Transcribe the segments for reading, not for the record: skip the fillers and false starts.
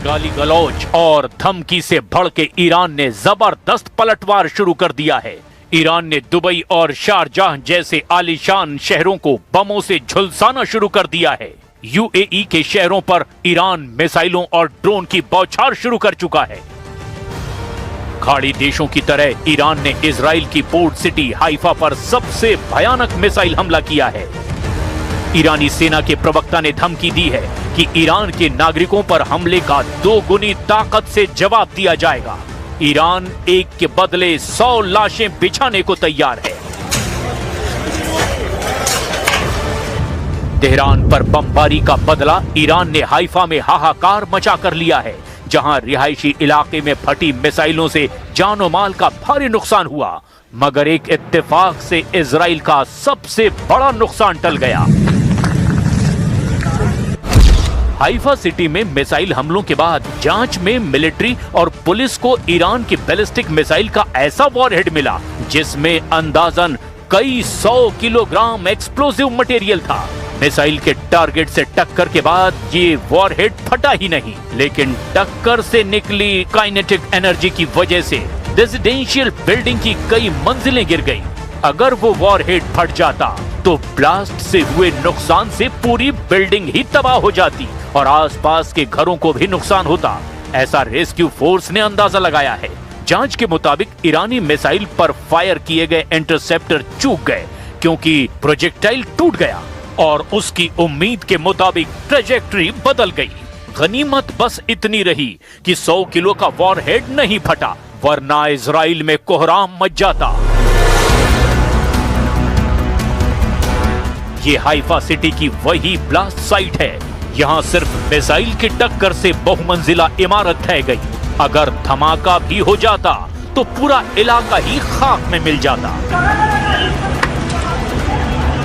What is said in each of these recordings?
गाली गलौज और धमकी से भड़के ईरान ने जबरदस्त पलटवार शुरू कर दिया है। ईरान ने दुबई और शारजाह जैसे आलीशान शहरों को बमों से झुलसाना शुरू कर दिया है। यूएई के शहरों पर ईरान मिसाइलों और ड्रोन की बौछार शुरू कर चुका है। खाड़ी देशों की तरह ईरान ने इजराइल की पोर्ट सिटी हाइफा पर सबसे भयानक मिसाइल हमला किया है। ईरानी सेना के प्रवक्ता ने धमकी दी है कि ईरान के नागरिकों पर हमले का 2 गुनी ताकत से जवाब दिया जाएगा। ईरान एक के बदले 100 लाशें बिछाने को तैयार है। तेहरान पर बमबारी का बदला ईरान ने हाइफा में हाहाकार मचा कर लिया है, जहां रिहायशी इलाके में फटी मिसाइलों से जानो माल का भारी नुकसान हुआ, मगर एक इत्तेफाक से इजराइल का सबसे बड़ा नुकसान टल गया। हाइफा सिटी में मिसाइल हमलों के बाद जांच में मिलिट्री और पुलिस को ईरान की बैलिस्टिक मिसाइल का ऐसा वॉरहेड मिला जिसमें अंदाजन कई 100 किलोग्राम एक्सप्लोसिव मटेरियल था। मिसाइल के टारगेट से टक्कर के बाद ये वॉरहेड फटा ही नहीं, लेकिन टक्कर से निकली काइनेटिक एनर्जी की वजह से रेजिडेंशियल बिल्डिंग की कई मंजिलें गिर गई। अगर वो वॉरहेड फट जाता तो ब्लास्ट से हुए नुकसान से पूरी बिल्डिंग ही तबाह हो जाती और आसपास के घरों को भी नुकसान होता, ऐसा रेस्क्यू फोर्स ने अंदाजा लगाया है। जांच के मुताबिक ईरानी मिसाइल पर फायर किए गए इंटरसेप्टर चूक गए क्योंकि प्रोजेक्टाइल टूट गया और उसकी उम्मीद के मुताबिक ट्रेजेक्टरी बदल गई। गनीमत बस इतनी रही कि 100 किलो का वॉरहेड नहीं फटा, वरना इजराइल में कोहराम मच जाता। ये हाइफा सिटी की वही ब्लास्ट साइट है। यहाँ सिर्फ मिसाइल की टक्कर से बहुमंजिला इमारत ढह गई। अगर धमाका भी हो जाता तो पूरा इलाका ही खाक में मिल जाता।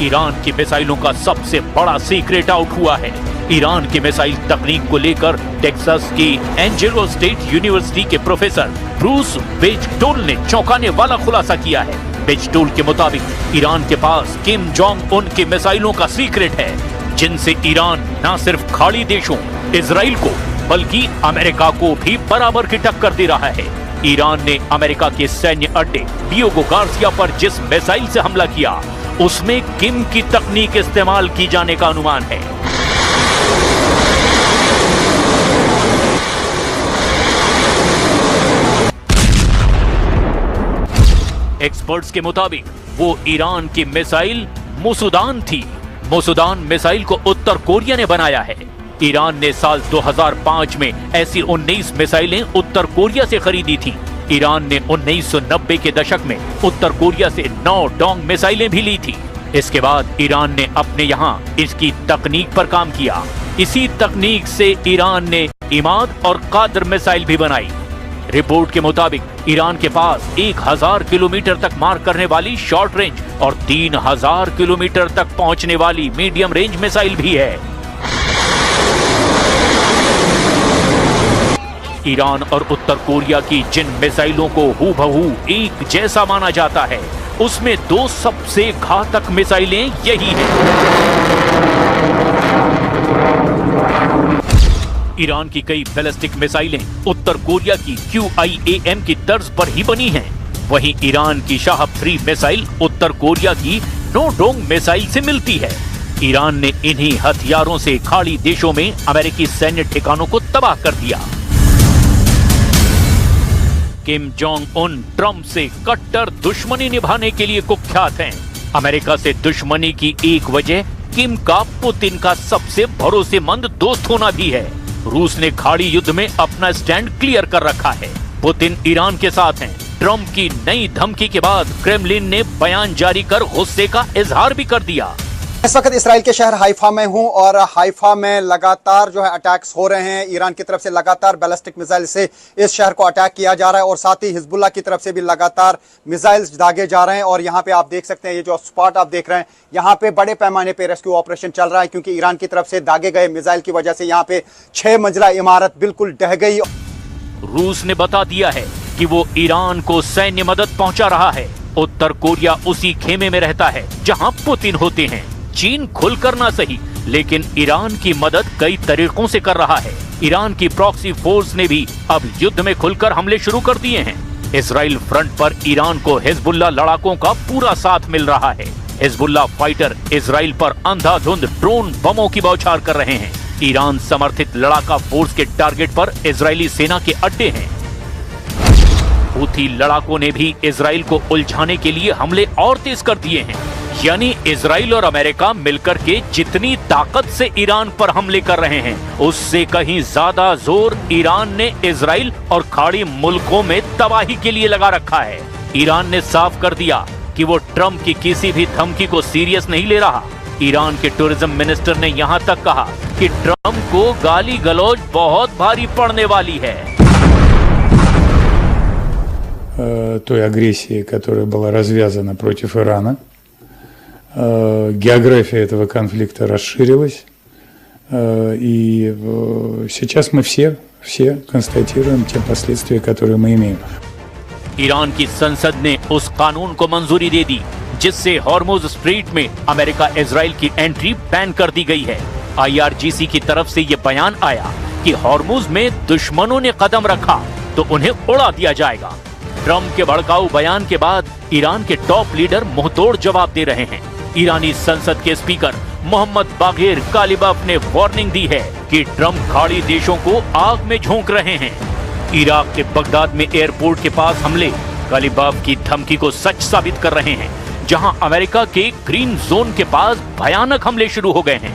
ईरान की मिसाइलों का सबसे बड़ा सीक्रेट आउट हुआ है। ईरान की मिसाइल तकनीक को लेकर टेक्सास की एंजेलो स्टेट यूनिवर्सिटी के प्रोफेसर ब्रूस वेजटोल ने चौंकाने वाला खुलासा किया है। वेजटोल के मुताबिक ईरान के पास किम जोंग उन के मिसाइलों का सीक्रेट है, जिनसे ईरान न सिर्फ खाड़ी देशों इजराइल को बल्कि अमेरिका को भी बराबर की टक्कर दे रहा है। ईरान ने अमेरिका के सैन्य अड्डे डियोगो गार्सिया पर जिस मिसाइल से हमला किया उसमें किम की तकनीक इस्तेमाल की जाने का अनुमान है। एक्सपर्ट्स के मुताबिक वो ईरान की मिसाइल मुसुदान थी। मुसुदान मिसाइल को उत्तर कोरिया ने बनाया है। ईरान ने साल 2005 में ऐसी 19 मिसाइलें उत्तर कोरिया से खरीदी थी। ईरान ने 1990 के दशक में उत्तर कोरिया से 9 डोंग मिसाइलें भी ली थी। इसके बाद ईरान ने अपने यहाँ इसकी तकनीक पर काम किया। इसी तकनीक से ईरान ने इमाद और कादर मिसाइल भी बनाई। रिपोर्ट के मुताबिक ईरान के पास 1000 किलोमीटर तक मार करने वाली शॉर्ट रेंज और 3000 किलोमीटर तक पहुंचने वाली मीडियम रेंज मिसाइल भी है। ईरान और उत्तर कोरिया की जिन मिसाइलों को हूबहू एक जैसा माना जाता है, उसमें 2 सबसे घातक मिसाइलें यही हैं। ईरान की कई बैलिस्टिक मिसाइलें उत्तर कोरिया की QIAM की तर्ज पर ही बनी हैं। वहीं ईरान की शाहब 3 मिसाइल उत्तर कोरिया की नोडोंग मिसाइल से मिलती है। ईरान ने इन्हीं हथियारों से खाड़ी देशों में अमेरिकी सैन्य ठिकानों को तबाह कर दिया। किम जोंग उन ट्रंप से कट्टर दुश्मनी निभाने के लिए कुख्यात हैं। अमेरिका से दुश्मनी की एक वजह किम का पुतिन का सबसे भरोसेमंद दोस्त होना भी है। रूस ने खाड़ी युद्ध में अपना स्टैंड क्लियर कर रखा है। पुतिन ईरान के साथ हैं। ट्रंप की नई धमकी के बाद क्रेमलिन ने बयान जारी कर गुस्से का इजहार भी कर दिया। इस वक्त इसराइल के शहर हाइफा में हूं और हाइफा में लगातार जो है अटैक्स हो रहे हैं। ईरान की तरफ से लगातार बैलिस्टिक मिसाइल से इस शहर को अटैक किया जा रहा है और साथ ही हिजबुल्लाह की तरफ से भी लगातार मिसाइल्स दागे जा रहे हैं। और यहाँ पे आप देख सकते हैं, ये जो स्पॉट आप देख रहे हैं, यहाँ पे बड़े पैमाने पे रेस्क्यू ऑपरेशन चल रहा है, क्योंकि ईरान की तरफ से दागे गए मिसाइल की वजह से यहाँ पे 6 मंजिला इमारत बिल्कुल ढह गई। रूस ने बता दिया है कि वो ईरान को सैन्य मदद पहुंचा रहा है। उत्तर कोरिया उसी खेमे में रहता है जहां पुतिन होते हैं। चीन खुलकर ना सही, लेकिन ईरान की मदद कई तरीकों से कर रहा है। ईरान की प्रॉक्सी फोर्स ने भी अब युद्ध में खुलकर हमले शुरू कर दिए हैं। इजराइल फ्रंट पर ईरान को हिजबुल्लाह लड़ाकों का पूरा साथ मिल रहा है। हिजबुल्लाह फाइटर इजराइल पर अंधाधुंध ड्रोन बमों की बौछार कर रहे हैं। ईरान समर्थित लड़ाका फोर्स के टारगेट पर इजरायली सेना के अड्डे हैं। हूथी लड़ाकों ने भी इजराइल को उलझाने के लिए हमले और तेज कर दिए हैं। यानी इजराइल और अमेरिका मिलकर के जितनी ताकत से ईरान पर हमले कर रहे हैं, उससे कहीं ज्यादा जोर ईरान ने इजराइल और खाड़ी मुल्कों में तबाही के लिए लगा रखा है। ईरान ने साफ कर दिया कि वो ट्रंप की किसी भी धमकी को सीरियस नहीं ले रहा। ईरान के टूरिज्म मिनिस्टर ने यहाँ तक कहा कि ट्रंप को गाली गलौज बहुत भारी पड़ने वाली है। Той агрессии, которая была развязана против Ирана. География этого конфликта расширилась, и сейчас мы все констатируем те последствия, которые мы имеем. ईरान की संसद ने उस कानून को मंजूरी दे दी जिससे हॉर्मुज स्ट्रीट में अमेरिका इजराइल की एंट्री बैन कर दी गई है। IRGC की तरफ से ये बयान आया कि हॉर्मुज में दुश्मनों ने कदम रखा तो उन्हें उड़ा दिया जाएगा। ट्रंप के भड़काऊ बयान के बाद ईरान के टॉप लीडर मुंहतोड़ जवाब दे रहे हैं। ईरानी संसद के स्पीकर मोहम्मद बागेर कालिबाफ ने वार्निंग दी है कि ट्रंप खाड़ी देशों को आग में झोंक रहे हैं। इराक के बगदाद में एयरपोर्ट के पास हमले कालिबाफ की धमकी को सच साबित कर रहे हैं, जहां अमेरिका के ग्रीन जोन के पास भयानक हमले शुरू हो गए हैं।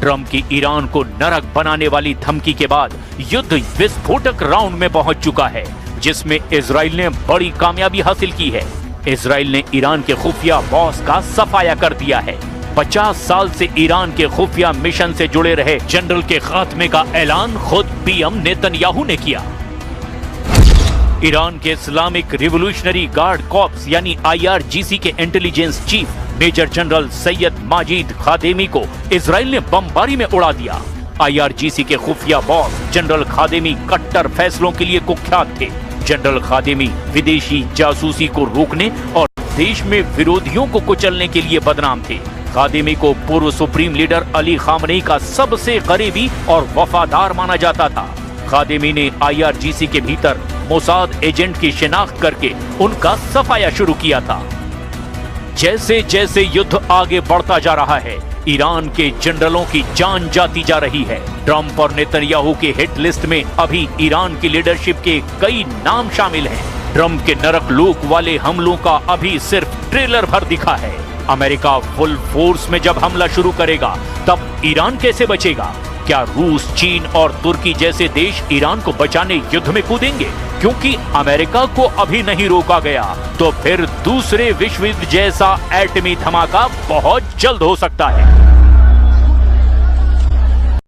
ट्रंप की ईरान को नरक बनाने वाली धमकी के बाद युद्ध विस्फोटक राउंड में पहुंच चुका है, जिसमें इजराइल ने बड़ी कामयाबी हासिल की है। इजराइल ने ईरान के खुफिया बॉस का सफाया कर दिया है। 50 साल से ईरान के खुफिया मिशन से जुड़े रहे जनरल के खात्मे का ऐलान खुद पीएम नेतन्याहू ने किया। ईरान के इस्लामिक रिवोल्यूशनरी गार्ड कॉर्प्स यानी IRGC के intelligence chief major general Sayed Majid Khademi को इजराइल ने बमबारी में उड़ा दिया। IRGC के खुफिया बॉस जनरल खादेमी कट्टर फैसलों के लिए कुख्यात थे। जनरल खादेमी विदेशी जासूसी को रोकने और देश में विरोधियों को कुचलने के लिए बदनाम थे। खादेमी को पूर्व सुप्रीम लीडर अली खामनेई का सबसे करीबी और वफादार माना जाता था। खादेमी ने IRGC के भीतर मोसाद एजेंट की शिनाख्त करके उनका सफाया शुरू किया था। जैसे जैसे युद्ध आगे बढ़ता जा रहा है, ईरान के जनरलों की जान जाती जा रही है। ट्रंप और नेतन्याहू के हिट लिस्ट में अभी ईरान की लीडरशिप के कई नाम शामिल हैं। ट्रंप के नरक लोक वाले हमलों का अभी सिर्फ ट्रेलर भर दिखा है। अमेरिका फुल फोर्स में जब हमला शुरू करेगा, तब ईरान कैसे बचेगा? क्या रूस, चीन और तुर्की जैसे देश ईरान को बचाने युद्ध में कूदेंगे? क्योंकि अमेरिका को अभी नहीं रोका गया, तो फिर दूसरे विश्व युद्ध जैसा एटमी धमाका बहुत जल्द हो सकता है।